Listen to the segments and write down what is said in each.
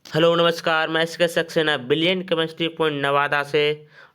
Hello नमस्कार, मैं इसके Saxena brilliant chemistry point Nawada से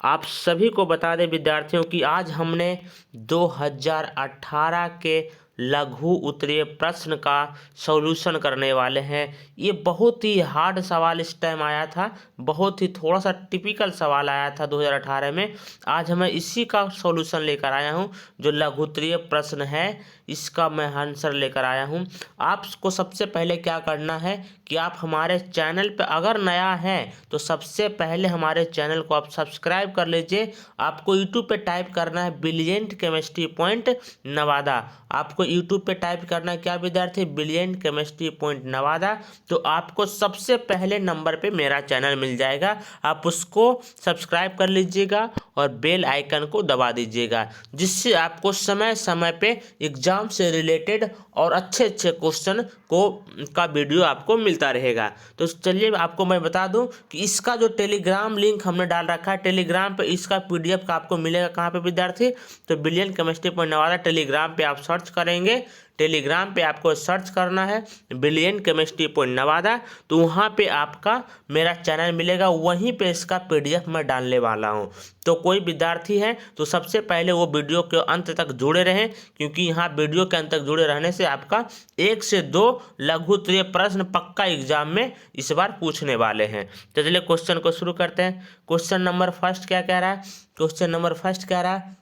आप सभी को बता दें विद्यार्थियों कि आज हमने 2018 के लघु उत्तरीय प्रश्न का सॉल्यूशन करने वाले हैं। ये बहुत ही हार्ड सवाल इस टाइम आया था, बहुत ही थोड़ा सा टिपिकल सवाल आया था 2018 में। आज मैं इसी का सॉल्यूशन लेकर आया हूँ। जो लघु उत्तरीय प्रश्न है इसका मैं आंसर लेकर आया हूँ। आपको सबसे पहले क्या करना है कि आप हमारे चैनल पर अगर नया है तो सबसे पहले हमारे चैनल को आप सब्सक्राइब कर लीजिए। आपको यूट्यूब पे टाइप करना है ब्रिलियंट केमिस्ट्री पॉइंट नवादा। आपको यूट्यूब पे टाइप करना है क्या विद्यार्थी, ब्रिलियंट केमिस्ट्री पॉइंट नवादा। तो आपको सबसे पहले नंबर पे मेरा चैनल मिल जाएगा, आप उसको सब्सक्राइब कर लीजिएगा और बेल आइकन को दबा दीजिएगा, जिससे आपको समय समय पे एग्जाम से रिलेटेड और अच्छे अच्छे क्वेश्चन का वीडियो आपको मिलता रहेगा। तो चलिए आपको मैं बता दूं कि इसका जो टेलीग्राम लिंक हमने डाल रखा है, टेलीग्राम पे इसका पीडीएफ का आपको मिलेगा कहाँ पे विद्यार्थी, तो brilliant chemistry point Nawada Telegram पे आप सर्च करेंगे। टेलीग्राम पे आपको सर्च करना है ब्रिलियंट केमिस्ट्री पॉइंट नवादा, तो वहाँ पे आपका मेरा चैनल मिलेगा, वहीं पे इसका पीडीएफ मैं डालने वाला हूँ। तो कोई विद्यार्थी है तो सबसे पहले वो वीडियो के अंत तक जुड़े रहें, क्योंकि यहाँ वीडियो के अंत तक जुड़े रहने से आपका 1 से 2 लघु उत्तरीय प्रश्न पक्का एग्जाम में इस बार पूछने वाले हैं। तो चलिए क्वेश्चन को शुरू करते हैं। क्वेश्चन नंबर फर्स्ट क्या कह रहा है, क्वेश्चन नंबर फर्स्ट कह रहा है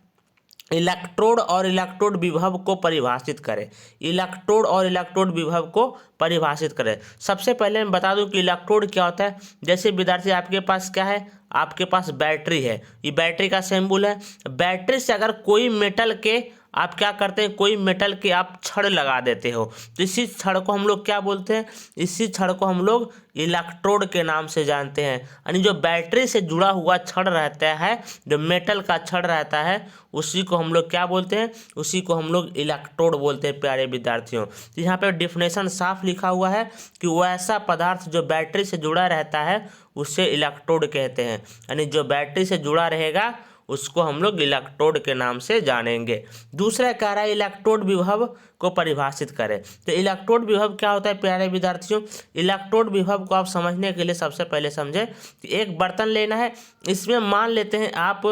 इलेक्ट्रोड और इलेक्ट्रोड विभव को परिभाषित करें। इलेक्ट्रोड और इलेक्ट्रोड विभव को परिभाषित करें। सबसे पहले मैं बता दूं कि इलेक्ट्रोड क्या होता है। जैसे विद्यार्थी आपके पास क्या है, आपके पास बैटरी है, ये बैटरी का सिंबल है। बैटरी से अगर कोई मेटल के आप क्या करते हैं, कोई मेटल के आप छड़ लगा देते हो, तो इसी छड़ को हम लोग क्या बोलते हैं, इसी छड़ को हम लोग इलेक्ट्रोड के नाम से जानते हैं। यानी जो बैटरी से जुड़ा हुआ छड़ रहता है, जो मेटल का छड़ रहता है, उसी को हम लोग क्या बोलते हैं, उसी को हम लोग इलेक्ट्रोड बोलते हैं प्यारे विद्यार्थियों। तो यहाँ पे डिफिनेशन साफ लिखा हुआ है कि वो ऐसा पदार्थ जो बैटरी से जुड़ा रहता है उसे इलेक्ट्रोड कहते हैं। यानी जो बैटरी से जुड़ा रहेगा उसको हम लोग इलेक्ट्रोड के नाम से जानेंगे। दूसरा कह रहा है इलेक्ट्रोड विभव को परिभाषित करें। तो इलेक्ट्रोड विभव क्या होता है प्यारे विद्यार्थियों, इलेक्ट्रोड विभव को आप समझने के लिए सबसे पहले समझें कि एक बर्तन लेना है, इसमें मान लेते हैं आप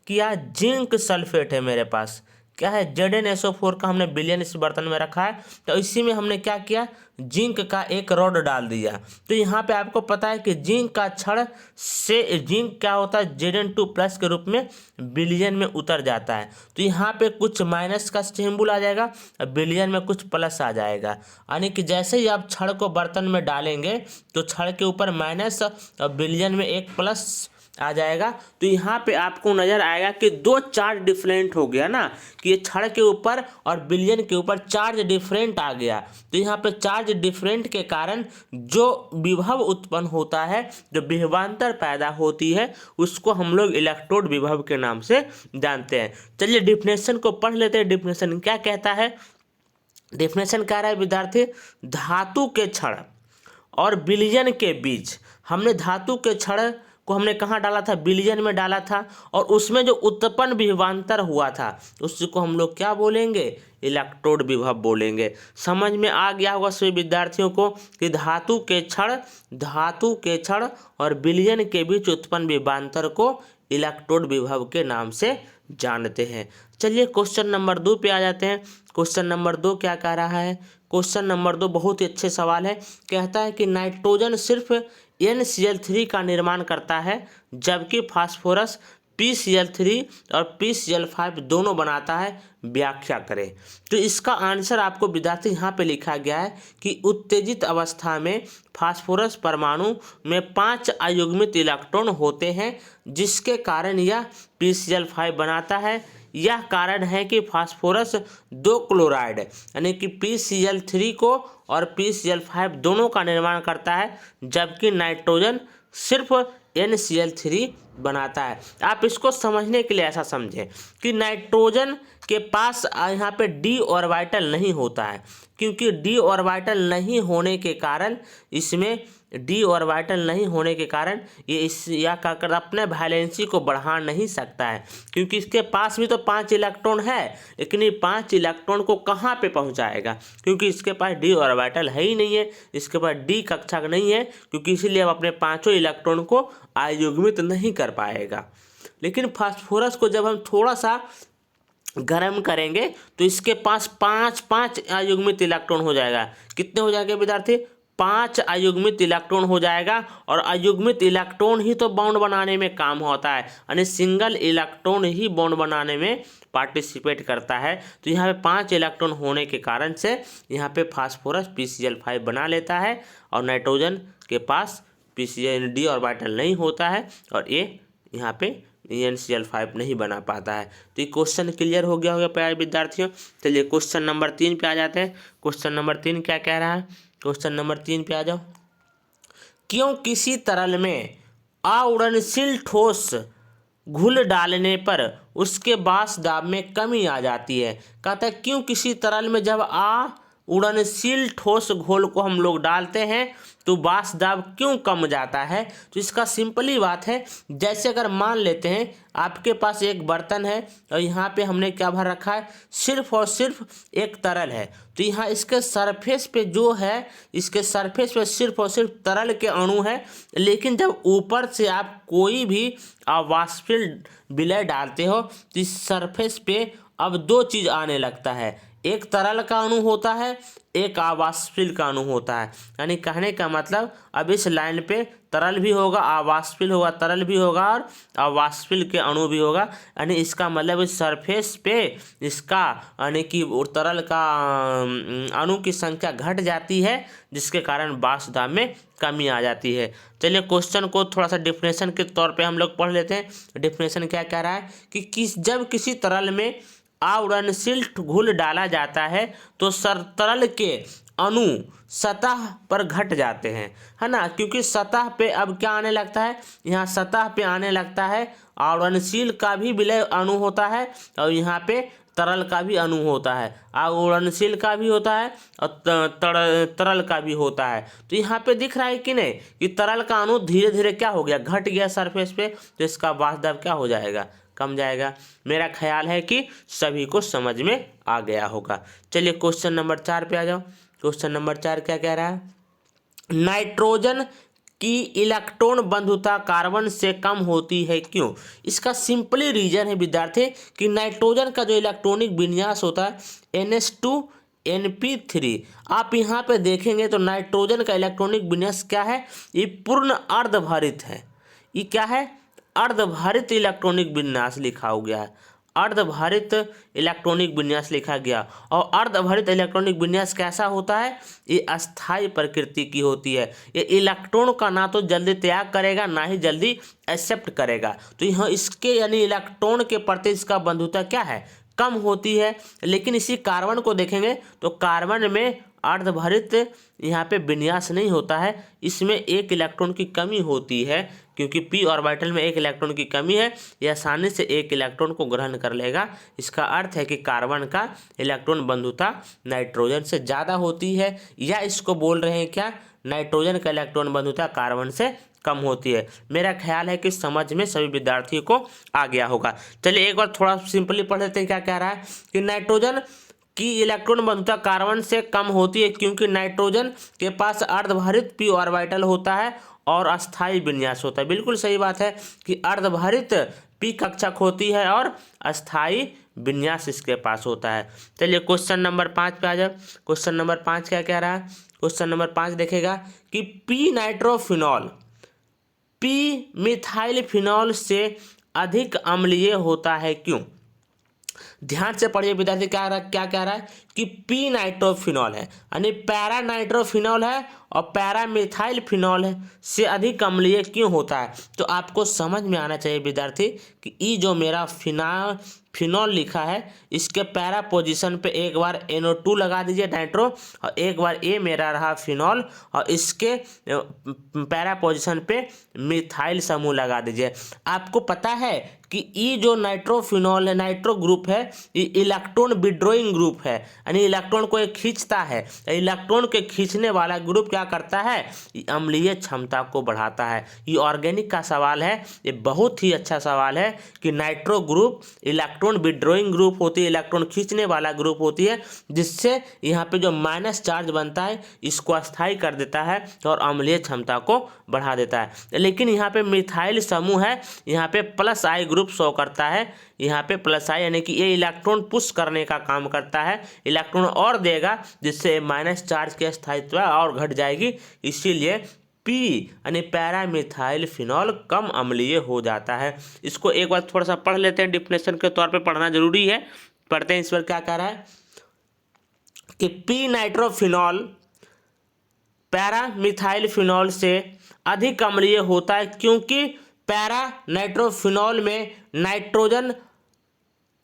कि यह जिंक सल्फेट है, मेरे पास क्या है, ZnSO4 का हमने विलयन इस बर्तन में रखा है। तो इसी में हमने क्या किया, जिंक का एक रॉड डाल दिया। तो यहाँ पे आपको पता है कि जिंक का छड़ से जिंक क्या होता है, Zn2+ के रूप में विलयन में उतर जाता है। तो यहाँ पे कुछ माइनस का सिंबल आ जाएगा और विलयन में कुछ प्लस आ जाएगा। यानी कि जैसे ही आप छड़ को बर्तन में डालेंगे तो छड़ के ऊपर माइनस और विलयन में एक प्लस आ जाएगा। तो यहाँ पे आपको नजर आएगा कि 2 चार्ज डिफरेंट हो गया ना, कि ये छड़ के ऊपर और विलयन के ऊपर चार्ज डिफरेंट आ गया। तो यहाँ पे चार्ज डिफरेंट के कारण जो विभव उत्पन्न होता है, जो विभवांतर पैदा होती है, उसको हम लोग इलेक्ट्रोड विभव के नाम से जानते हैं। चलिए डिफिनेशन को पढ़ लेते हैं। डिफिनेशन क्या कहता है, डिफिनेशन कह रहा है विद्यार्थी, धातु के छड़ और विलयन के बीच, हमने धातु के छड़ को हमने कहाँ डाला था, विलयन में डाला था, और उसमें जो उत्पन्न विभवांतर हुआ था उसको हम लोग क्या बोलेंगे, इलेक्ट्रोड विभव बोलेंगे। समझ में आ गया होगा सभी विद्यार्थियों को कि धातु के छड़ और विलयन के बीच उत्पन्न विभवांतर को इलेक्ट्रोड विभव के नाम से जानते हैं। चलिए क्वेश्चन नंबर 2 पे आ जाते हैं। क्वेश्चन नंबर 2 क्या कह रहा है, क्वेश्चन नंबर 2 बहुत ही अच्छे सवाल है। कहता है कि नाइट्रोजन सिर्फ NCl3 का निर्माण करता है, जबकि फास्फोरस PCl3 और PCl5 दोनों बनाता है, व्याख्या करें। तो इसका आंसर आपको विद्यार्थी यहाँ पे लिखा गया है कि उत्तेजित अवस्था में फास्फोरस परमाणु में 5 अयुग्मित इलेक्ट्रॉन होते हैं, जिसके कारण यह PCl5 बनाता है। यह कारण है कि फास्फोरस 2 क्लोराइड यानी कि PCl3 को और PCl5 दोनों का निर्माण करता है, जबकि नाइट्रोजन सिर्फ NCl3 बनाता है। आप इसको समझने के लिए ऐसा समझें कि नाइट्रोजन के पास यहाँ पे डी ऑर्बिटल नहीं होता है, क्योंकि डी ऑर्बिटल नहीं होने के कारण इसमें डी ऑर्बिटल नहीं होने के कारण ये इस या कर अपने वैलेंसी को बढ़ा नहीं सकता है, क्योंकि इसके पास भी तो 5 इलेक्ट्रॉन है, लेकिन ये 5 इलेक्ट्रॉन को कहाँ पे पहुँचाएगा, क्योंकि इसके पास डी ऑर्बिटल है ही नहीं है, इसके पास डी कक्षक नहीं है, क्योंकि इसीलिए अब अपने 5 इलेक्ट्रॉन को आयुग्मित नहीं कर पाएगा। लेकिन फास्फोरस को जब हम थोड़ा सा गर्म करेंगे तो इसके पास 5 अयुग्मित इलेक्ट्रॉन हो जाएगा। कितने हो जाएंगे विद्यार्थी? 5 अयुग्मित इलेक्ट्रॉन हो जाएगा, और अयुग्मित इलेक्ट्रॉन ही तो बॉन्ड बनाने में काम होता है, यानी सिंगल इलेक्ट्रॉन ही बॉन्ड बनाने में पार्टिसिपेट करता है। तो यहाँ पे 5 इलेक्ट्रॉन होने के कारण से यहाँ पे फास्फोरस PCl5 बना लेता है, और नाइट्रोजन के पास PCl डी ऑर्बिटल नहीं होता है, और ये यहाँ पे NCl5 नहीं बना पाता है। तो ये क्वेश्चन क्लियर हो गया होगा प्यारे विद्यार्थियों। चलिए क्वेश्चन नंबर 3 पे आ जाते हैं। क्वेश्चन नंबर 3 क्या कह रहा है? क्वेश्चन नंबर 3 पे आ जाओ। क्यों किसी तरल में अउड़नशील ठोस घुल डालने पर उसके बाष्प दाब में कमी आ जाती है? कहता है क्यों किसी तरल में जब उड़नशील ठोस घोल को हम लोग डालते हैं तो बाष्प दाब क्यों कम जाता है? तो इसका सिंपली बात है, जैसे अगर मान लेते हैं आपके पास एक बर्तन है और यहाँ पे हमने क्या भर रखा है, सिर्फ और सिर्फ एक तरल है। तो यहाँ इसके सरफेस पे जो है, इसके सरफेस पे सिर्फ और सिर्फ तरल के अणु है, लेकिन जब ऊपर से आप कोई भी अवाष्पशील विलय डालते हो तो इस सरफेस पे अब 2 चीज़ आने लगता है, एक तरल का अणु होता है, एक अवाष्पशील का अणु होता है। यानी कहने का मतलब अब इस लाइन पे तरल भी होगा, अवाष्पशील होगा, तरल भी होगा और अवाष्पशील के अणु भी होगा। यानी इसका मतलब इस सरफेस पे इसका यानी कि तरल का अणु की संख्या घट जाती है, जिसके कारण बाष्प दाब में कमी आ जाती है। चलिए क्वेश्चन को थोड़ा सा डिफिनेशन के तौर पे हम लोग पढ़ लेते हैं। डिफिनेशन क्या कह रहा है कि जब किसी तरल में अउड़नशील घुल डाला जाता है तो तरल के अणु सतह पर घट जाते हैं, है ना, क्योंकि सतह पे अब क्या आने लगता है, यहाँ सतह पे आने लगता है अउड़नशील का भी विलय अणु होता है, और यहाँ पे तरल का भी अणु होता है, अउड़नशील का भी होता है और तरल का भी होता है। तो यहाँ पे दिख रहा है कि नहीं कि तरल का अणु धीरे धीरे क्या हो गया, घट गया सरफेस पे, तो इसका बाष्प दाब क्या हो जाएगा, कम जाएगा। मेरा ख्याल है कि सभी को समझ में आ गया होगा। चलिए क्वेश्चन नंबर 4 पे आ जाओ। क्वेश्चन नंबर 4 क्या कह रहा है? नाइट्रोजन की इलेक्ट्रॉन बंधुता कार्बन से कम होती है क्यों? इसका सिंपली रीजन है विद्यार्थी कि नाइट्रोजन का जो इलेक्ट्रॉनिक विन्यास होता है NH2NP3, आप यहाँ पे देखेंगे तो नाइट्रोजन का इलेक्ट्रॉनिक विन्यास क्या है, ये पूर्ण अर्धभारित है। ये क्या है? अर्धभारित इलेक्ट्रॉनिक विन्यास लिखा हो गया है, अर्धभारित इलेक्ट्रॉनिक विन्यास लिखा गया। और अर्धभारित इलेक्ट्रॉनिक विन्यास कैसा होता है, ये अस्थायी प्रकृति की होती है। ये इलेक्ट्रॉन का ना तो जल्दी त्याग करेगा ना ही जल्दी एक्सेप्ट करेगा। तो यहाँ इसके यानी इलेक्ट्रॉन के प्रति इसका बंधुता क्या है, कम होती है। लेकिन इसी कार्बन को देखेंगे तो कार्बन में अर्धभारित यहाँ पे विन्यास नहीं होता है, इसमें 1 इलेक्ट्रॉन की कमी होती है, क्योंकि p ऑर्बिटल में 1 इलेक्ट्रॉन की कमी है, यह आसानी से 1 इलेक्ट्रॉन को ग्रहण कर लेगा। इसका अर्थ है कि कार्बन का इलेक्ट्रॉन बंधुता नाइट्रोजन से ज़्यादा होती है, या इसको बोल रहे हैं क्या, नाइट्रोजन का इलेक्ट्रॉन बंधुता कार्बन से कम होती है। मेरा ख्याल है कि समझ में सभी विद्यार्थियों को आ गया होगा। चलिए एक बार थोड़ा सिंपली पढ़ लेते हैं। क्या कह रहा है कि नाइट्रोजन की इलेक्ट्रॉन बंधुता कार्बन से कम होती है क्योंकि नाइट्रोजन के पास अर्धभारित p ऑर्बिटल होता है और अस्थायी विन्यास होता है। बिल्कुल सही बात है कि अर्धभारित p कक्षक होती है और अस्थायी विन्यास इसके पास होता है। चलिए क्वेश्चन नंबर 5 पे आ जाओ। क्वेश्चन नंबर 5 क्या कह रहा है? क्वेश्चन नंबर 5 देखेगा कि p nitrophenol p methyl phenol से अधिक अम्लीय होता है क्यों? ध्यान से पढ़िए विद्यार्थी, क्या कह रहा है कि पी नाइट्रोफिनॉल है, यानी पैरा नाइट्रोफिनॉल है और पैरा मिथाइल फिनॉल है से अधिक अम्लीय क्यों होता है। तो आपको समझ में आना चाहिए विद्यार्थी कि ये जो मेरा फिनॉल लिखा है इसके पैरा पोजीशन पे एक बार NO2 लगा दीजिए नाइट्रो, और एक बार ये मेरा रहा फिनॉल और इसके पैरा पोजीशन पे मिथाइल समूह लगा दीजिए। आपको पता है कि ये जो नाइट्रोफिनॉल है, नाइट्रो ग्रुप है, ये इलेक्ट्रॉन विड्रॉइंग ग्रुप है, यानी इलेक्ट्रॉन को ये खींचता है। इलेक्ट्रॉन के खींचने वाला ग्रुप क्या करता है, ये अम्लीय क्षमता को बढ़ाता है। ये ऑर्गेनिक का सवाल है, ये बहुत ही अच्छा सवाल है कि nitro group electron withdrawing group होती है, इलेक्ट्रॉन खींचने वाला ग्रुप होती है, जिससे यहाँ पे जो माइनस चार्ज बनता है इसको अस्थायी कर देता है और अम्लीय क्षमता को बढ़ा देता है। लेकिन यहाँ पे मिथाइल समूह है, यहाँ पे प्लस आई ग्रुप शो करता है, यहाँ पे प्लस आई यानी कि ये इलेक्ट्रॉन पुश करने का काम करता है, इलेक्ट्रॉन और देगा जिससे माइनस चार्ज की स्थायित्व और घट जाएगी। इसीलिए पी यानी पैरामिथाइल फिनॉल कम अम्लीय हो जाता है। इसको एक बार थोड़ा सा पढ़ लेते हैं, डिफिनेशन के तौर पे पढ़ना जरूरी है। पढ़ते हैं इस पर क्या कह रहा है कि पी नाइट्रोफिनॉल पैरामिथाइल फिनॉल से अधिक अम्लीय होता है क्योंकि पैरा नाइट्रोफिनॉल में नाइट्रोजन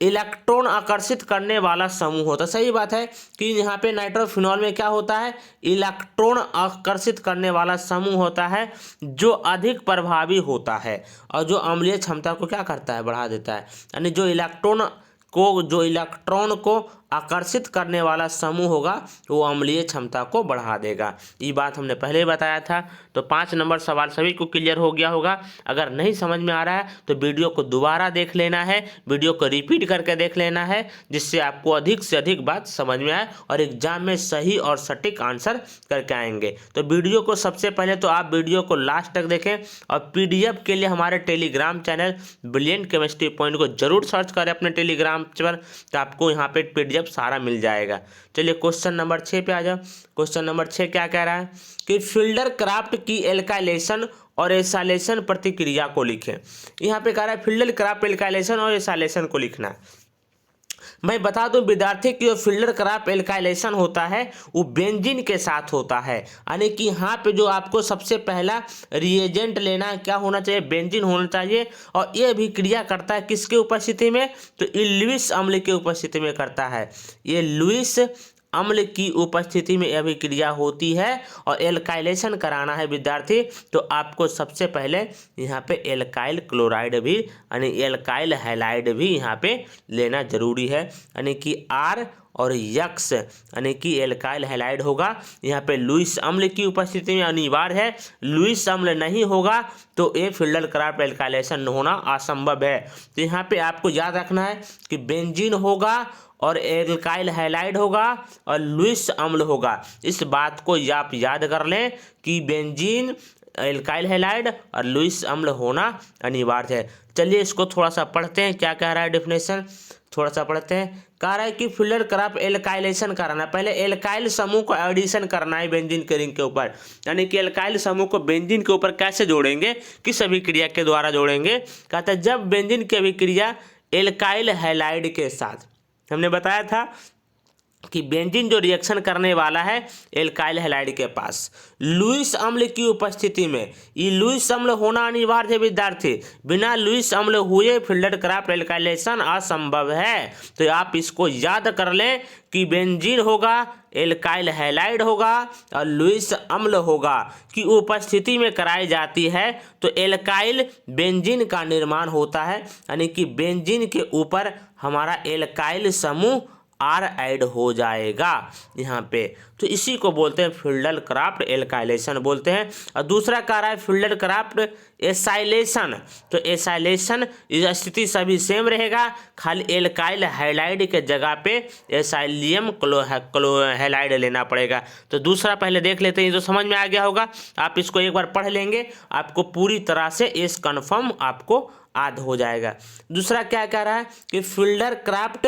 इलेक्ट्रॉन आकर्षित करने वाला समूह होता है। सही बात है कि यहाँ पे नाइट्रोफिनॉल में क्या होता है, इलेक्ट्रॉन आकर्षित करने वाला समूह होता है जो अधिक प्रभावी होता है और जो अम्लीय क्षमता को क्या करता है, बढ़ा देता है। यानी जो इलेक्ट्रॉन को आकर्षित करने वाला समूह होगा वो अम्लीय क्षमता को बढ़ा देगा। ये बात हमने पहले बताया था। तो 5 नंबर सवाल सभी को क्लियर हो गया होगा। अगर नहीं समझ में आ रहा है तो वीडियो को दोबारा देख लेना है, वीडियो को रिपीट करके देख लेना है, जिससे आपको अधिक से अधिक बात समझ में आए और एग्जाम में सही और सटीक आंसर करके आएंगे। तो वीडियो को सबसे पहले तो आप वीडियो को लास्ट तक देखें और PDF के लिए हमारे Telegram channel brilliant chemistry point को जरूर सर्च करें अपने टेलीग्राम पर, तो आपको यहाँ पे PDF सारा मिल जाएगा। चलिए क्वेश्चन नंबर 6 पे आ जाओ। क्वेश्चन नंबर 6 क्या कह रहा है कि फिल्डर क्राफ्ट की एल्काइलेशन और एसाइलेशन प्रतिक्रिया को लिखें। यहाँ पे कह रहा है फिल्डर क्राफ्ट एल्काइलेशन और एसाइलेशन को लिखना। मैं बता दूं विद्यार्थी कि जो फिल्डर क्राफ्ट एल्काइलेशन होता है वो बेंजीन के साथ होता है, यानी कि यहाँ पे जो आपको सबसे पहला रिएजेंट लेना क्या होना चाहिए, बेंजीन होना चाहिए। और ये भी क्रिया करता है किसके उपस्थिति में, तो ये लुईस अम्ल की उपस्थिति में करता है। ये लुईस अम्ल की उपस्थिति में अभिक्रिया होती है और एल्काइलेशन कराना है विद्यार्थी, तो आपको सबसे पहले यहाँ पे एल्काइल क्लोराइड भी यानी एल्काइल हैलाइड भी यहाँ पे लेना जरूरी है, यानी कि R और X यानी कि एल्काइल हैलाइड होगा। यहाँ पे लुईस अम्ल की उपस्थिति में अनिवार्य है, लुईस अम्ल नहीं होगा तो ये फिल्डर क्राफ्ट एल्काइलेशन होना असंभव है। तो यहाँ पे आपको याद रखना है कि बेंजीन होगा और एल्काइल हैलाइड होगा और लुईस अम्ल होगा। इस बात को आप याद कर लें कि बेंजीन, एल्काइल हैलाइड और लुईस अम्ल होना अनिवार्य है। चलिए इसको थोड़ा सा पढ़ते हैं, क्या कह रहा है डेफिनेशन, थोड़ा सा पढ़ते हैं। कह रहा है कि फिल्डर क्राफ्ट एल्काइलेशन कराना, पहले एल्काइल समूह को एडिशन करना है बेंजीन के रिंग के ऊपर, यानी कि एल्काइल समूह को बेंजीन के ऊपर कैसे जोड़ेंगे, किस अभिक्रिया के द्वारा जोड़ेंगे। कहता है जब बेंजीन की अभिक्रिया एल्काइल हैलाइड के साथ, हमने बताया था कि बेंजीन जो रिएक्शन करने वाला है एल्काइल हैलाइड के पास लुईस अम्ल की उपस्थिति में, ये लुईस अम्ल होना अनिवार्य है विद्यार्थी, बिना लुईस अम्ल हुए फिल्डर क्राफ्ट एल्काइलेशन असंभव है। तो आप इसको याद कर लें कि बेंजीन होगा, एल्काइल हैलाइड होगा और लुईस अम्ल होगा की उपस्थिति में कराई जाती है तो एल्काइल बेंजीन का निर्माण होता है, यानी कि बेंजीन के ऊपर हमारा एल्काइल समूह R ऐड हो जाएगा यहाँ पे। तो इसी को बोलते हैं फिल्डर क्राफ्ट एल्काइलेशन बोलते हैं। और दूसरा कह रहा है फिल्डर क्राफ्ट एसाइलेशन, तो एसाइलेशन स्थिति सभी सेम रहेगा, खाली एल्काइल हैलाइड के जगह पे एसाइलियम हैलाइड लेना पड़ेगा। तो दूसरा पहले देख लेते हैं, जो समझ में आ गया होगा आप इसको एक बार पढ़ लेंगे, आपको पूरी तरह से इस कन्फर्म आपको याद हो जाएगा। दूसरा क्या कह रहा है कि फिल्डर क्राफ्ट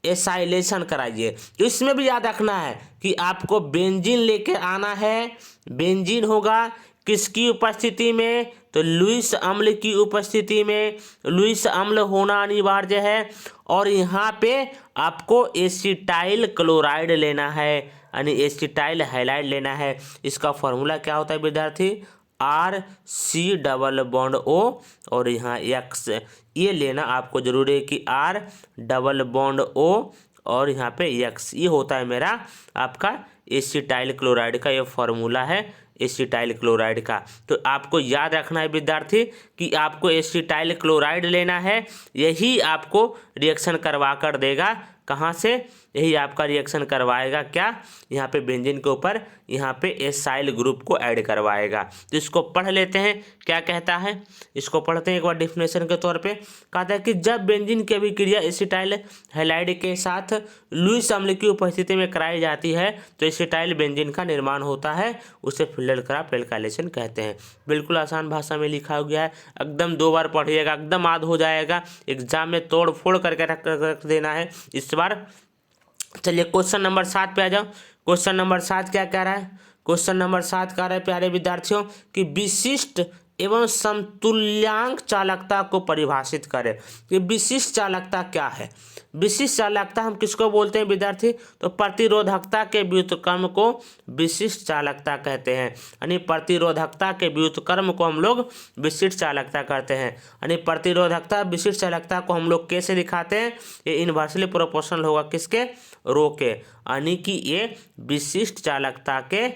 एसाइलेशन कराइए। तो इसमें भी याद रखना है कि आपको बेंजीन लेके आना है, बेंजीन होगा, किसकी उपस्थिति में? तो लुईस अम्ल की उपस्थिति में लुईस अम्ल होना अनिवार्य है। और यहाँ पे आपको एसिटाइल क्लोराइड लेना है, यानी एसिटाइल हैलाइड लेना है। इसका फॉर्मूला क्या होता है विद्यार्थी? RC डबल बॉन्ड O और यहाँ X, ये लेना आपको जरूरी है कि R डबल बॉन्ड O और यहाँ पे X, ये होता है मेरा आपका एसिटाइल क्लोराइड का, ये फॉर्मूला है एसिटाइल क्लोराइड का। तो आपको याद रखना है विद्यार्थी कि आपको एसिटाइल क्लोराइड लेना है, यही आपको रिएक्शन करवा कर देगा। कहाँ से? यही आपका रिएक्शन करवाएगा क्या? यहाँ पे बेंजीन के ऊपर यहाँ पे एसाइल ग्रुप को ऐड करवाएगा। तो इसको पढ़ लेते हैं क्या कहता है, इसको पढ़ते हैं एक बार डेफिनेशन के तौर पे। कहता है कि जब बेंजीन की अभिक्रिया एसिटाइल हैलाइड के साथ लुईस अम्ल की उपस्थिति में कराई जाती है तो एसिटाइल बेंजीन का निर्माण होता है, उसे फिल्डरक्राफ्ट एल्काइलेशन कहते हैं। बिल्कुल आसान भाषा में लिखा गया है, एकदम 2 बार पढ़िएगा, एकदम याद हो जाएगा। एग्जाम में तोड़ फोड़ करके रख देना है इस बार। चलिए क्वेश्चन नंबर 7 पे आ जाओ। क्वेश्चन नंबर 7 क्या कह रहा है? क्वेश्चन नंबर 7 कह रहा है प्यारे विद्यार्थियों कि विशिष्ट एवं समतुल्यांक चालकता को परिभाषित करें। कि विशिष्ट चालकता क्या है? विशिष्ट चालकता हम किसको बोलते हैं विद्यार्थी? तो प्रतिरोधकता के व्युत्क्रम को विशिष्ट चालकता कहते हैं। यानी प्रतिरोधकता के व्युत्क्रम को हम लोग विशिष्ट चालकता कहते हैं। यानी प्रतिरोधकता विशिष्ट चालकता को हम लोग कैसे दिखाते हैं? ये इन्वर्सली प्रोपोर्शनल होगा किसके? रो के, यानी कि ये विशिष्ट चालकता के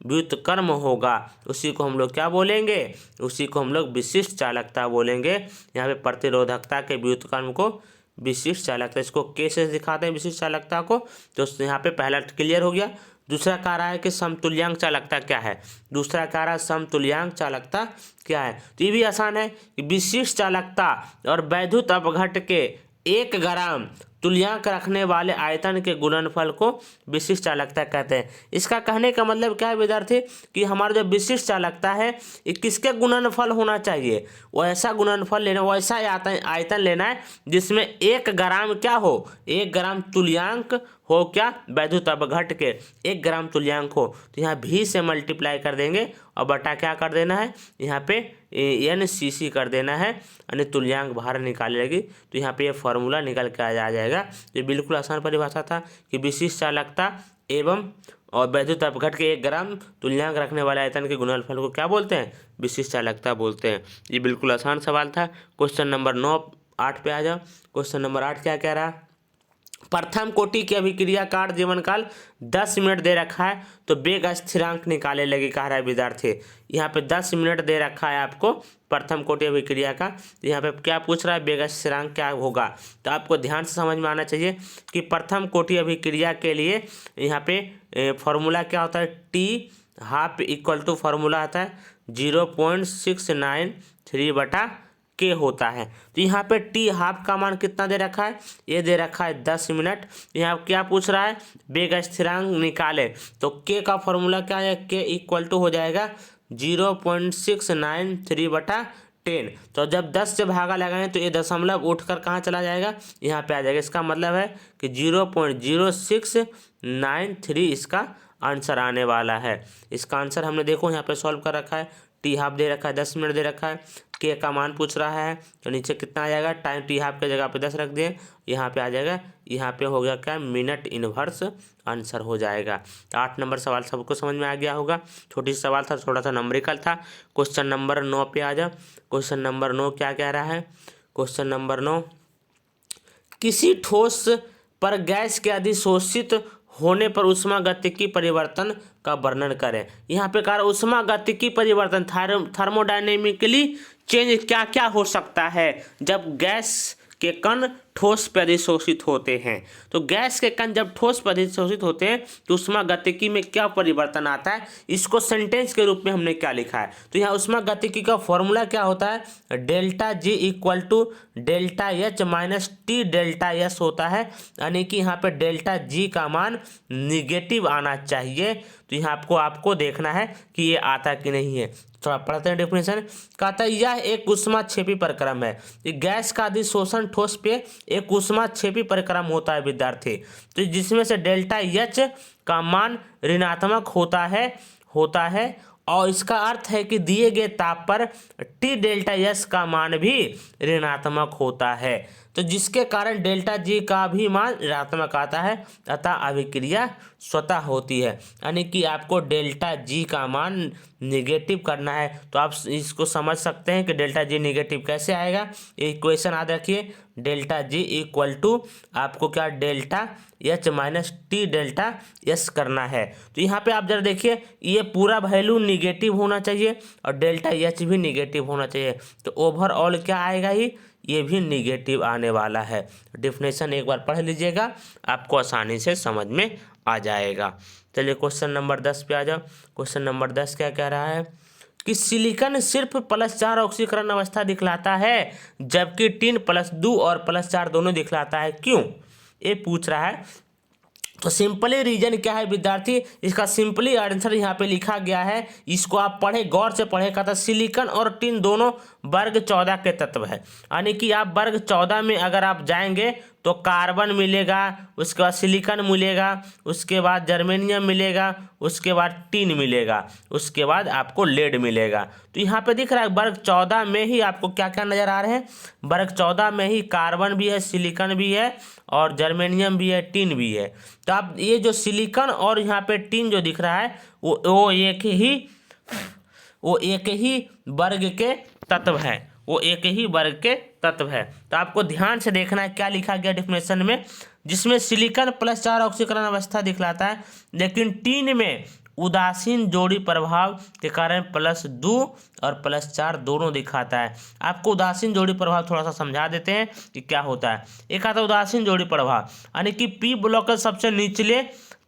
व्युत्क्रम होगा, उसी को हम लोग क्या बोलेंगे? उसी को हम लोग विशिष्ट चालकता बोलेंगे। यहाँ पे प्रतिरोधकता के व्युत्क्रम को विशिष्ट चालकता, इसको कैसे दिखाते हैं विशिष्ट चालकता को? तो यहाँ पे पहला क्लियर हो गया। दूसरा कह रहा है कि समतुल्यांक चालकता क्या है? दूसरा कह रहा है समतुल्यांक चालकता क्या है? तो ये भी आसान है कि विशिष्ट चालकता और वैद्युत अपघट्ट के 1 ग्राम तुल्यांक रखने वाले आयतन के गुणनफल को विशिष्ट चालकता कहते हैं। इसका कहने का मतलब क्या है विद्यार्थी? कि हमारा जो विशिष्ट चालकता है ये किसके गुणनफल होना चाहिए? वैसा गुणनफल लेना, वैसा आयतन लेना है जिसमें 1 ग्राम क्या हो? 1 ग्राम तुल्यांक हो क्या? वैद्युत अपघट्ट के 1 ग्राम तुल्यांक हो। तो यहाँ भी से मल्टीप्लाई कर देंगे और बटा क्या कर देना है? यहाँ पे NCC कर देना है, यानी तुल्यांक बाहर निकाले लगी। तो यहाँ पे ये फॉर्मूला निकल के आ जाएगा। तो बिल्कुल आसान परिभाषा था कि विशिष्ट चालकता एवं और वैद्युत अपघट्ट के 1 ग्राम तुल्यांक रखने वाले आयतन के गुणनफल को क्या बोलते हैं? विशिष्ट चालकता बोलते हैं। ये बिल्कुल आसान सवाल था। क्वेश्चन नंबर 8 पे आ जाओ। क्वेश्चन नंबर 8 क्या कह रहा है? प्रथम कोटि की अभिक्रिया का जीवन काल 10 मिनट दे रखा है, तो वेग स्थिरांक निकाले लगे कह रहा है विद्यार्थी। यहाँ पे 10 मिनट दे रखा है आपको प्रथम कोटि अभिक्रिया का। तो यहाँ पे क्या पूछ रहा है? वेग स्थिरांक क्या होगा? तो आपको ध्यान से समझ में आना चाहिए कि प्रथम कोटि अभिक्रिया के लिए यहाँ पे फॉर्मूला क्या होता है? T½ इक्वल टू फॉर्मूला आता है 0.693 के होता है। तो यहाँ पे T½ का मान कितना दे रखा है? ये दे रखा है 10 मिनट। यहाँ क्या पूछ रहा है? वेग स्थिरांक निकाले। तो K का फॉर्मूला क्या है? K इक्वल टू हो जाएगा 0.693/10। तो जब 10 से भागा लगाएं तो ये दशमलव उठकर कहाँ चला जाएगा? यहाँ पे आ जाएगा। इसका मतलब है कि 0.0693 इसका आंसर आने वाला है। इसका आंसर हमने देखो यहाँ पे सॉल्व कर रखा है। T½ दे रखा है, 10 मिनट दे रखा है, K का मान पूछ रहा है, तो नीचे कितना आ जाएगा? टाइम T½ के जगह पे 10 रख दिए, यहाँ पे आ जाएगा, यहाँ पे हो गया क्या? मिनट इनवर्स आंसर हो जाएगा। तो 8 नंबर सवाल सबको समझ में आ गया होगा। छोटी सी सवाल था, थोड़ा सा नंबरिकल था। क्वेश्चन नंबर 9 पे आ जाओ। क्वेश्चन नंबर 9 क्या कह रहा है? क्वेश्चन नंबर 9, किसी ठोस पर गैस के अधिशोषित होने पर ऊष्मागतिकी परिवर्तन का वर्णन करें। यहाँ पे कहा ऊष्मागतिकी परिवर्तन थर्मोडायनेमिकली चेंज क्या क्या हो सकता है जब गैस के कण ठोस पर अधिशोषित होते हैं। तो गैस के कण जब ठोस पर अधिशोषित होते हैं तो ऊष्मागतिकी में क्या परिवर्तन आता है? इसको सेंटेंस के रूप में हमने क्या लिखा है? तो यहाँ ऊष्मागतिकी का फॉर्मूला क्या होता है? ΔG equal to ΔH minus T∆S होता है, यानी कि यहाँ पे ΔG का मान निगेटिव आना चाहिए। तो यहाँ आपको देखना है कि ये आता कि नहीं है। थोड़ा पढ़ते हैं डेफिनेशन। कहता है यह एक ऊष्माक्षेपी प्रक्रम है। गैस का अधिशोषण ठोस पे एक ऊष्माक्षेपी प्रक्रम होता है विद्यार्थी। तो जिसमें से ΔH का मान ऋणात्मक होता है और इसका अर्थ है कि दिए गए ताप पर टी डेल्टा एस का मान भी ऋणात्मक होता है, तो जिसके कारण डेल्टा जी का भी मान ऋणात्मक आता है, अतः अभिक्रिया स्वतः होती है। यानी कि आपको डेल्टा जी का मान निगेटिव करना है, तो आप इसको समझ सकते हैं कि डेल्टा जी निगेटिव कैसे आएगा। इक्वेशन याद रखिए, डेल्टा जी इक्वल टू आपको क्या delta H minus T delta S करना है। तो यहाँ पे आप जरा देखिए, ये पूरा वैल्यू निगेटिव होना चाहिए और डेल्टा एच भी निगेटिव होना चाहिए, तो ओवरऑल क्या आएगा ही, ये भी निगेटिव आने वाला है। डेफिनेशन एक बार पढ़ लीजिएगा, आपको आसानी से समझ में आ जाएगा। चलिए क्वेश्चन नंबर 10 पे आ जाओ। क्वेश्चन नंबर 10 क्या कह रहा है कि सिलिकॉन सिर्फ +4 ऑक्सीकरण अवस्था दिखलाता है जबकि टिन +2 और +4 दोनों दिखलाता है, क्यों, ये पूछ रहा है। तो सिंपली रीजन क्या है विद्यार्थी, इसका सिंपली आंसर यहाँ पे लिखा गया है, इसको आप पढ़े, गौर से पढ़े। कहता सिलिकॉन और टिन दोनों वर्ग 14 के तत्व है, यानी कि आप वर्ग 14 में अगर आप जाएंगे तो कार्बन मिलेगा, उसके बाद सिलिकॉन मिलेगा, उसके बाद जर्मेनियम मिलेगा, उसके बाद टिन मिलेगा, उसके बाद आपको लेड मिलेगा। तो यहाँ पे दिख रहा है वर्ग 14 में ही आपको क्या क्या नजर आ रहे हैं, वर्ग 14 में ही कार्बन भी है, सिलिकॉन भी है और जर्मेनियम भी है, टिन भी है। तो आप ये जो सिलिकॉन और यहाँ पे टिन जो दिख रहा है वो एक ही वर्ग के तत्व है, वो एक ही वर्ग के तत्व है। तो आपको ध्यान से देखना है क्या लिखा गया डेफिनेशन में, जिसमें सिलिकॉन +4 ऑक्सीकरण अवस्था दिखलाता है, लेकिन टिन में उदासीन जोड़ी प्रभाव के कारण +2 और +4 दोनों दिखाता है। आपको उदासीन जोड़ी प्रभाव थोड़ा सा समझा देते हैं कि क्या होता है। एक आता है उदासीन जोड़ी प्रभाव, यानी कि पी ब्लॉक के सबसे निचले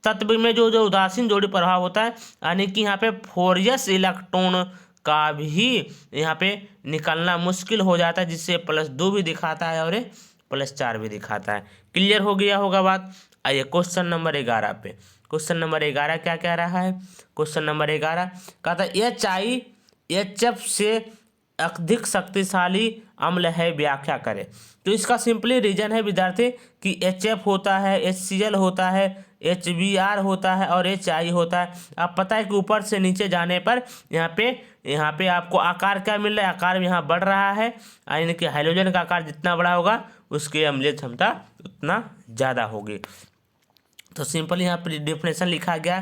तत्व में जो उदासीन जोड़ी प्रभाव होता है, यानी कि यहाँ पे फोरियस इलेक्ट्रॉन का भी यहाँ पे निकलना मुश्किल हो जाता है, जिससे +2 भी दिखाता है और ये +4 भी दिखाता है। क्लियर हो गया होगा बात। आइए क्वेश्चन नंबर 11 पे। क्वेश्चन नंबर 11 क्या कह रहा है, क्वेश्चन नंबर 11 कहता है HF से अधिक शक्तिशाली अम्ल है, व्याख्या करें। तो इसका सिंपली रीजन है विद्यार्थी कि HF होता है, HCl होता है, HBr होता है और HI होता है। अब पता है कि ऊपर से नीचे जाने पर यहाँ पे आपको आकार क्या मिल रहा है, आकार यहाँ बढ़ रहा है, यानी कि हाइड्रोजन का आकार जितना बड़ा होगा उसकी अम्लीय क्षमता उतना ज़्यादा होगी। तो सिंपल यहाँ पर डेफिनेशन लिखा गया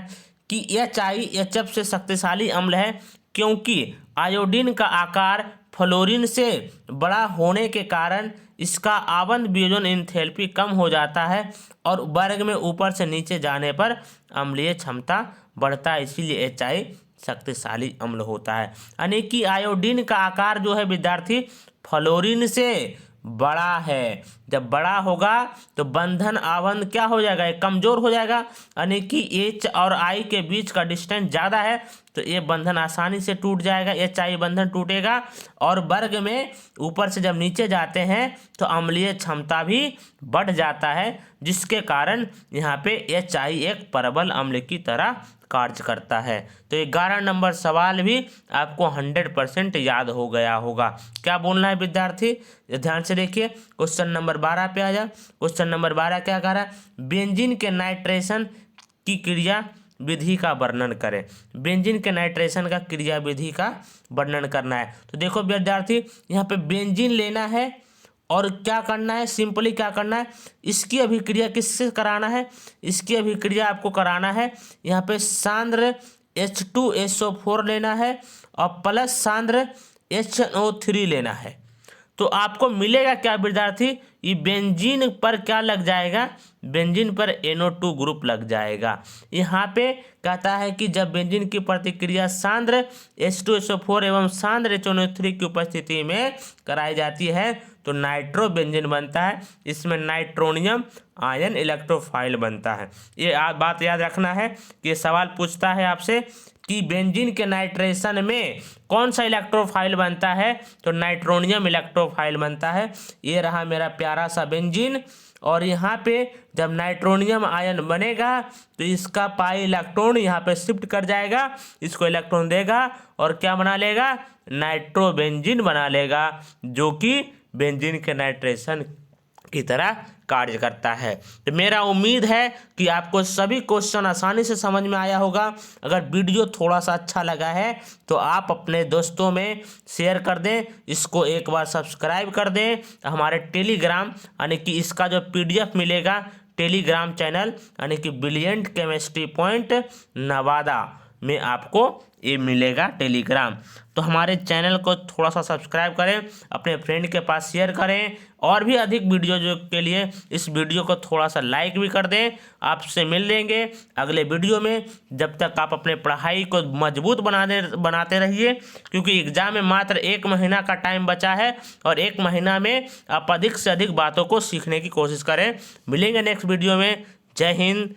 कि HI HF से शक्तिशाली अम्ल है क्योंकि आयोडीन का आकार फ्लोरीन से बड़ा होने के कारण इसका आबंध वियोजन एंथैल्पी कम हो जाता है और वर्ग में ऊपर से नीचे जाने पर अम्लीय क्षमता बढ़ता है, इसीलिए HI शक्तिशाली अम्ल होता है। यानी कि आयोडीन का आकार जो है विद्यार्थी फ्लोरीन से बड़ा है, जब बड़ा होगा तो बंधन आबंध क्या हो जाएगा, कमजोर हो जाएगा, यानी कि H और I के बीच का डिस्टेंस ज़्यादा है तो ये बंधन आसानी से टूट जाएगा, HI बंधन टूटेगा और वर्ग में ऊपर से जब नीचे जाते हैं तो अम्लीय क्षमता भी बढ़ जाता है, जिसके कारण यहाँ पे HI एक परबल अम्ल की तरह कार्य करता है। तो 11 नंबर सवाल भी आपको 100% याद हो गया होगा। क्या बोलना है विद्यार्थी, ध्यान से देखिए। क्वेश्चन नंबर 12 पे आ जा। क्वेश्चन नंबर 12 क्या कह रहा है, बेंजीन के नाइट्रेशन की क्रिया विधि का वर्णन करें। बेंजीन के नाइट्रेशन का क्रिया विधि का वर्णन करना है। तो देखो विद्यार्थी, यहाँ पे बेंजीन लेना है और क्या करना है, सिंपली क्या करना है, इसकी अभिक्रिया किससे कराना है, इसकी अभिक्रिया आपको कराना है यहाँ पे सांद्र H2SO4 लेना है और प्लस सांद्र HNO3 लेना है। तो आपको मिलेगा क्या विद्यार्थी, ये बेंजीन पर क्या लग जाएगा, बेंजीन पर NO2 ग्रुप लग जाएगा। यहाँ पे कहता है कि जब बेंजीन की प्रतिक्रिया सांद्र H2SO4 एवं सांद्र HNO3 की उपस्थिति में कराई जाती है तो नाइट्रो बेंजीन बनता है, इसमें नाइट्रोनियम आयन इलेक्ट्रोफाइल बनता है। ये बात याद रखना है कि ये सवाल पूछता है आपसे कि बेंजीन के नाइट्रेशन में कौन सा इलेक्ट्रोफाइल बनता है, तो नाइट्रोनियम इलेक्ट्रोफाइल बनता है। ये रहा मेरा प्यारा सा बेंजीन और यहाँ पे जब नाइट्रोनियम आयन बनेगा तो इसका पाई इलेक्ट्रॉन यहाँ पे शिफ्ट कर जाएगा, इसको इलेक्ट्रॉन देगा और क्या बना लेगा, नाइट्रोबेंजीन बना लेगा, जो कि बेंजीन के नाइट्रेशन की तरह कार्य करता है। तो मेरा उम्मीद है कि आपको सभी क्वेश्चन आसानी से समझ में आया होगा। अगर वीडियो थोड़ा सा अच्छा लगा है तो आप अपने दोस्तों में शेयर कर दें, इसको एक बार सब्सक्राइब कर दें। हमारे टेलीग्राम यानी कि इसका जो PDF मिलेगा टेलीग्राम चैनल यानी कि ब्रिलियंट केमिस्ट्री पॉइंट नवादा में आपको ये मिलेगा टेलीग्राम। तो हमारे चैनल को थोड़ा सा सब्सक्राइब करें, अपने फ्रेंड के पास शेयर करें, और भी अधिक वीडियो जो के लिए इस वीडियो को थोड़ा सा लाइक भी कर दें। आपसे मिल लेंगे अगले वीडियो में। जब तक आप अपने पढ़ाई को मजबूत बनाते रहिए, क्योंकि एग्ज़ाम में मात्र 1 महीना का टाइम बचा है और 1 महीना में आप अधिक से अधिक बातों को सीखने की कोशिश करें। मिलेंगे नेक्स्ट वीडियो में। जय हिंद,